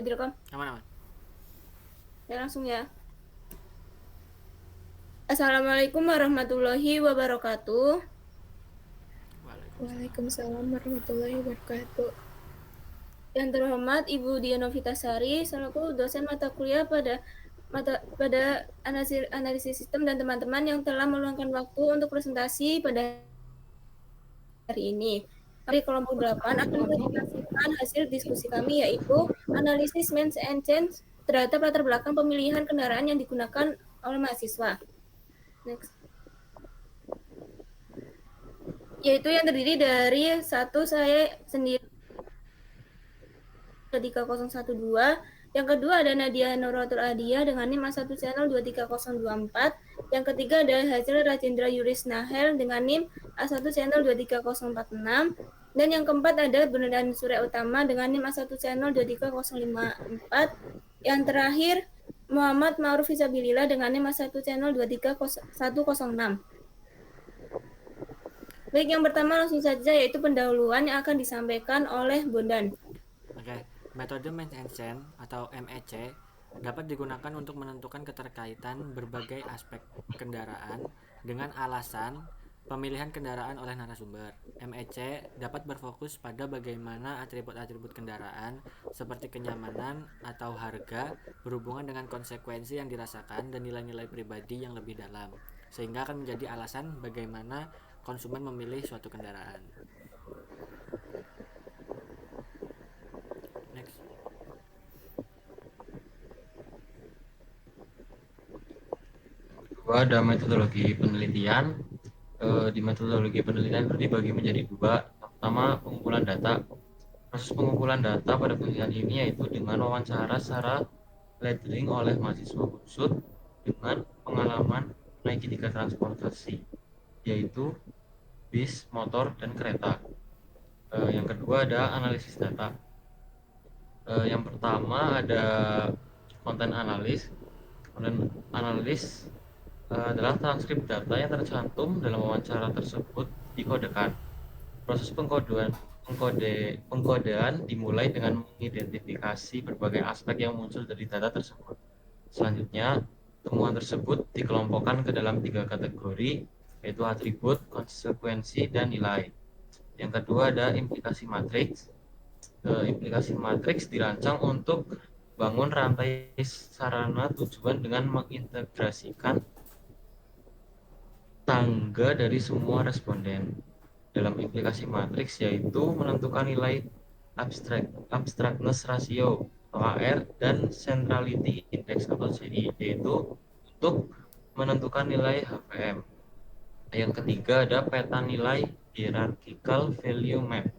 Udah direkam? Aman. Ya langsung ya. Assalamualaikum warahmatullahi wabarakatuh. Waalaikumsalam. Waalaikumsalam warahmatullahi wabarakatuh. Yang terhormat Ibu Dian Novitasari, selaku dosen mata kuliah pada analisis sistem dan teman-teman yang telah meluangkan waktu untuk presentasi pada hari ini. Di kelompok 8 akan mempresentasikan hasil diskusi kami, yaitu analisis means and change terhadap latar belakang pemilihan kendaraan yang digunakan oleh mahasiswa. Next. Yaitu yang terdiri dari satu, saya sendiri 23012. Yang kedua ada Nadia Nuratul Adia dengan NIM A1 channel 23024. Yang ketiga ada Hazel Rajendra Yuris Nahel dengan NIM A1 channel 23046. Dan yang keempat ada Beneran Surya Utama dengan NIM A1 channel 23054. Yang terakhir Muhammad Ma'ruf Fisabilillah dengan NIM A1 channel 23106. Baik, yang pertama langsung saja yaitu pendahuluan yang akan disampaikan oleh Bondan. Oke. Metode Means and Change atau MEC dapat digunakan untuk menentukan keterkaitan berbagai aspek kendaraan dengan alasan pemilihan kendaraan oleh narasumber. MEC dapat berfokus pada bagaimana atribut-atribut kendaraan seperti kenyamanan atau harga berhubungan dengan konsekuensi yang dirasakan dan nilai-nilai pribadi yang lebih dalam, sehingga akan menjadi alasan bagaimana konsumen memilih suatu kendaraan. Next. Kedua ada metodologi penelitian. Di metodologi penelitian itu dibagi menjadi dua. Yang pertama, pengumpulan data. Proses pengumpulan data pada penelitian ini yaitu dengan wawancara secara lettering oleh mahasiswa khusus dengan pengalaman naik tiga transportasi, yaitu bis, motor, dan kereta. Yang kedua ada analisis data. Yang pertama ada konten analis. Konten analis adalah transkrip data yang tercantum dalam wawancara tersebut dikodekan. Proses pengkodean dimulai dengan mengidentifikasi berbagai aspek yang muncul dari data tersebut. Selanjutnya, temuan tersebut dikelompokkan ke dalam 3 kategori, yaitu atribut, konsekuensi, dan nilai. Yang kedua ada implikasi matriks. Implikasi matriks dirancang untuk bangun rantai sarana tujuan dengan mengintegrasikan tangga dari semua responden. Dalam implikasi matriks yaitu menentukan nilai abstractness ratio atau AR dan centrality index atau CI, yaitu untuk menentukan nilai HVM. Yang ketiga ada peta nilai hierarchical value map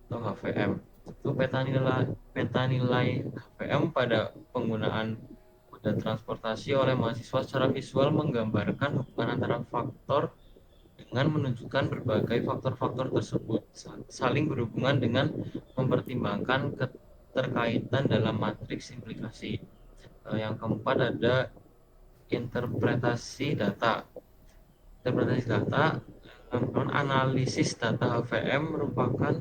atau HVM. Itu peta nilai HVM pada penggunaan moda transportasi oleh mahasiswa secara visual menggambarkan hubungan antara faktor dengan menunjukkan berbagai faktor-faktor tersebut saling berhubungan dengan mempertimbangkan keterkaitan dalam matriks implikasi. Yang keempat ada interpretasi data. Analisis data HVM merupakan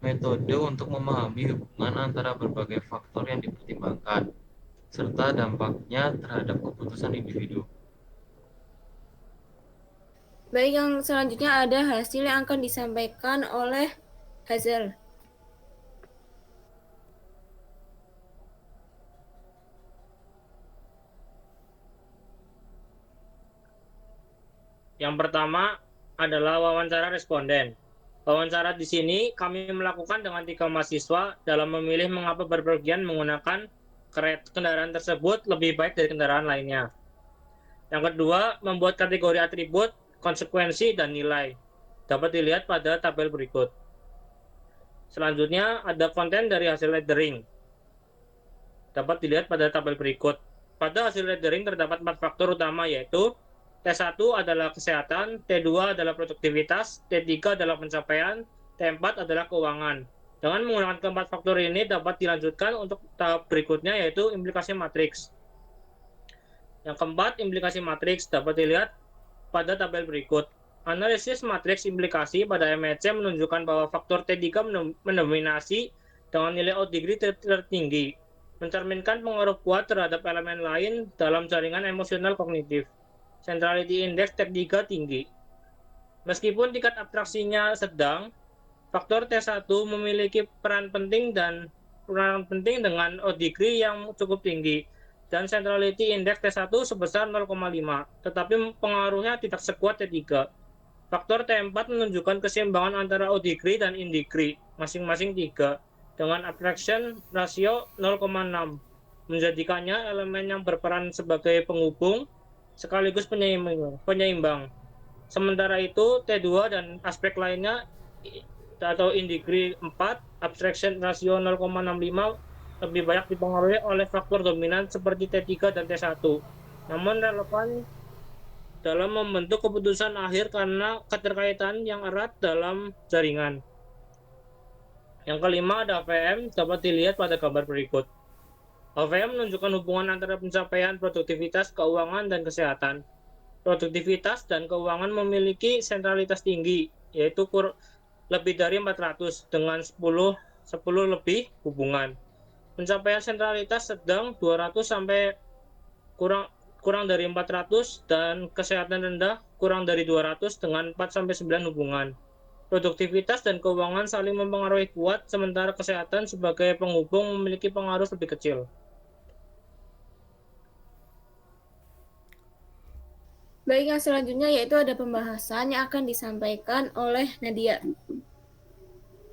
metode untuk memahami hubungan antara berbagai faktor yang dipertimbangkan serta dampaknya terhadap keputusan individu. Baik, yang selanjutnya ada hasil yang akan disampaikan oleh Hazel. Yang pertama adalah wawancara responden. Wawancara di sini kami melakukan dengan 3 mahasiswa dalam memilih mengapa berpergian menggunakan kendaraan tersebut lebih baik dari kendaraan lainnya. Yang kedua, membuat kategori atribut, konsekuensi, dan nilai. Dapat dilihat pada tabel berikut. Selanjutnya, ada konten dari hasil lettering. Dapat dilihat pada tabel berikut. Pada hasil lettering terdapat 4 faktor utama, yaitu T1 adalah kesehatan, T2 adalah produktivitas, T3 adalah pencapaian, T4 adalah keuangan. Dengan menggunakan keempat faktor ini dapat dilanjutkan untuk tahap berikutnya, yaitu implikasi matriks. Yang keempat, implikasi matriks dapat dilihat pada tabel berikut. Analisis matriks implikasi pada MEC menunjukkan bahwa faktor T3 mendominasi dengan nilai odd degree tertinggi. mencerminkan pengaruh kuat terhadap elemen lain dalam jaringan emosional kognitif. Centrality Index T3 tinggi. Meskipun tingkat abstraksinya sedang, faktor T1 memiliki peran penting dengan degree yang cukup tinggi dan centrality index T1 sebesar 0,5, tetapi pengaruhnya tidak sekuat T3. Faktor T4 menunjukkan keseimbangan antara degree dan degree, masing-masing 3, dengan abstraction rasio 0,6, menjadikannya elemen yang berperan sebagai penghubung sekaligus penyeimbang. Sementara itu, T2 dan aspek lainnya atau degree 4, abstraction rasio 0,65 lebih banyak dipengaruhi oleh faktor dominan seperti T3 dan T1. Namun relevan dalam membentuk keputusan akhir karena keterkaitan yang erat dalam jaringan. Yang kelima ada AVM, dapat dilihat pada gambar berikut. AVM menunjukkan hubungan antara pencapaian produktivitas, keuangan, dan kesehatan. Produktivitas dan keuangan memiliki sentralitas tinggi, yaitu lebih dari 400 dengan 10 lebih hubungan. Pencapaian sentralitas sedang 200 sampai kurang dari 400 dan kesehatan rendah kurang dari 200 dengan 4 sampai 9 hubungan. Produktivitas dan keuangan saling mempengaruhi kuat, sementara kesehatan sebagai penghubung memiliki pengaruh lebih kecil. Baik, yang selanjutnya yaitu ada pembahasan yang akan disampaikan oleh Nadia.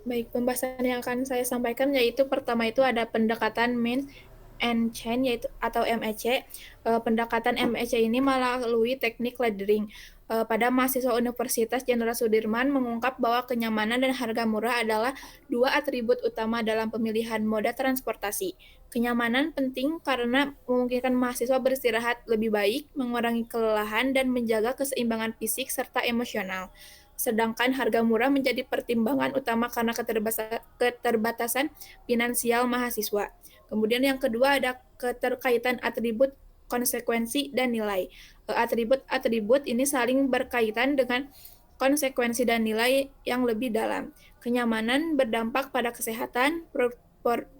Baik, pembahasan yang akan saya sampaikan yaitu pertama itu ada pendekatan means and change yaitu atau MEC. Pendekatan MEC ini melalui teknik laddering. Pada mahasiswa Universitas Jenderal Sudirman mengungkap bahwa kenyamanan dan harga murah adalah dua atribut utama dalam pemilihan moda transportasi. Kenyamanan penting karena memungkinkan mahasiswa beristirahat lebih baik, mengurangi kelelahan, dan menjaga keseimbangan fisik serta emosional. Sedangkan harga murah menjadi pertimbangan utama karena keterbatasan finansial mahasiswa. Kemudian yang kedua ada keterkaitan atribut, konsekuensi, dan nilai. Atribut-atribut ini saling berkaitan dengan konsekuensi dan nilai yang lebih dalam. Kenyamanan berdampak pada kesehatan,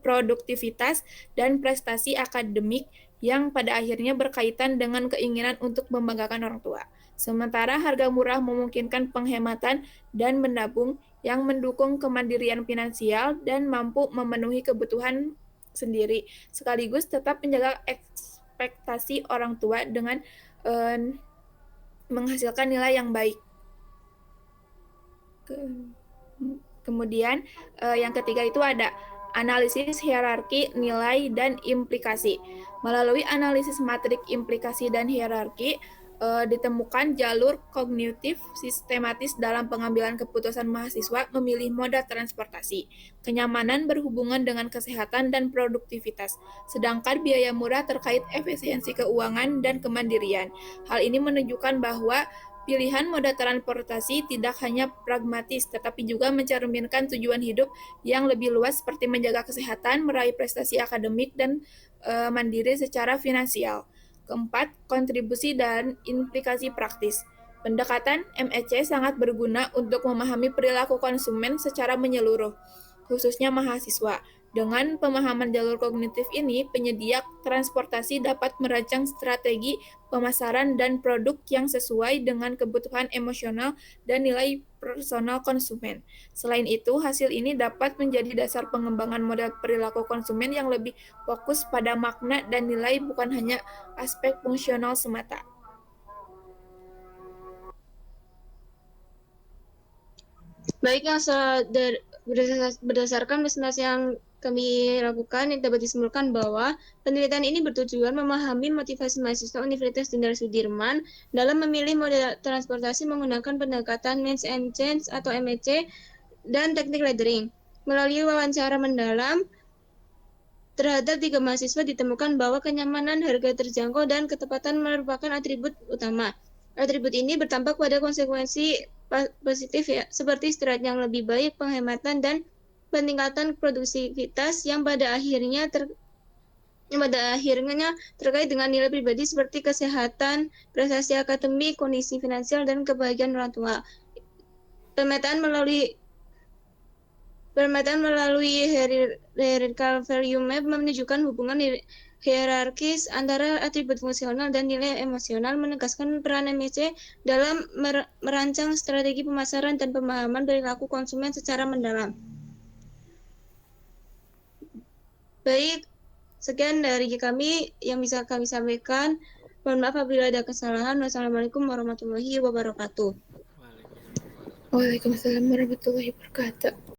produktivitas, dan prestasi akademik yang pada akhirnya berkaitan dengan keinginan untuk membanggakan orang tua. Sementara harga murah memungkinkan penghematan dan menabung yang mendukung kemandirian finansial dan mampu memenuhi kebutuhan sendiri, sekaligus tetap menjaga ekspektasi orang tua dengan menghasilkan nilai yang baik. Kemudian yang ketiga itu ada analisis hierarki, nilai, dan implikasi. Melalui analisis matrik implikasi dan hierarki, ditemukan jalur kognitif sistematis dalam pengambilan keputusan mahasiswa memilih moda transportasi. Kenyamanan berhubungan dengan kesehatan dan produktivitas, sedangkan biaya murah terkait efisiensi keuangan dan kemandirian. Hal ini menunjukkan bahwa pilihan moda transportasi tidak hanya pragmatis, tetapi juga mencerminkan tujuan hidup yang lebih luas seperti menjaga kesehatan, meraih prestasi akademik, dan mandiri secara finansial. Keempat, kontribusi dan implikasi praktis. Pendekatan MEC sangat berguna untuk memahami perilaku konsumen secara menyeluruh, khususnya mahasiswa. Dengan pemahaman jalur kognitif ini, penyedia transportasi dapat merancang strategi pemasaran dan produk yang sesuai dengan kebutuhan emosional dan nilai personal konsumen. Selain itu, hasil ini dapat menjadi dasar pengembangan model perilaku konsumen yang lebih fokus pada makna dan nilai, bukan hanya aspek fungsional semata. Baik, yang berdasarkan presentasi yang kami lakukan, yang dapat disimpulkan bahwa penelitian ini bertujuan memahami motivasi mahasiswa Universitas Jenderal Sudirman dalam memilih moda transportasi menggunakan pendekatan means and change atau MEC dan teknik laddering. Melalui wawancara mendalam terhadap 3 mahasiswa ditemukan bahwa kenyamanan, harga terjangkau, dan ketepatan merupakan atribut utama. Atribut ini berdampak pada konsekuensi positif ya, seperti istirahat yang lebih baik, penghematan, dan peningkatan produktivitas yang pada akhirnya terkait dengan nilai pribadi seperti kesehatan, prestasi akademik, kondisi finansial, dan kebahagiaan orang tua. Pemetaan melalui Pemetaan melalui hierarchical value map menunjukkan hubungan hierarkis antara atribut fungsional dan nilai emosional, menegaskan peran MEC dalam merancang strategi pemasaran dan pemahaman perilaku konsumen secara mendalam. Baik, sekian dari kami yang bisa kami sampaikan. Mohon maaf apabila ada kesalahan. Wassalamualaikum warahmatullahi wabarakatuh. Waalaikumsalam warahmatullahi wabarakatuh.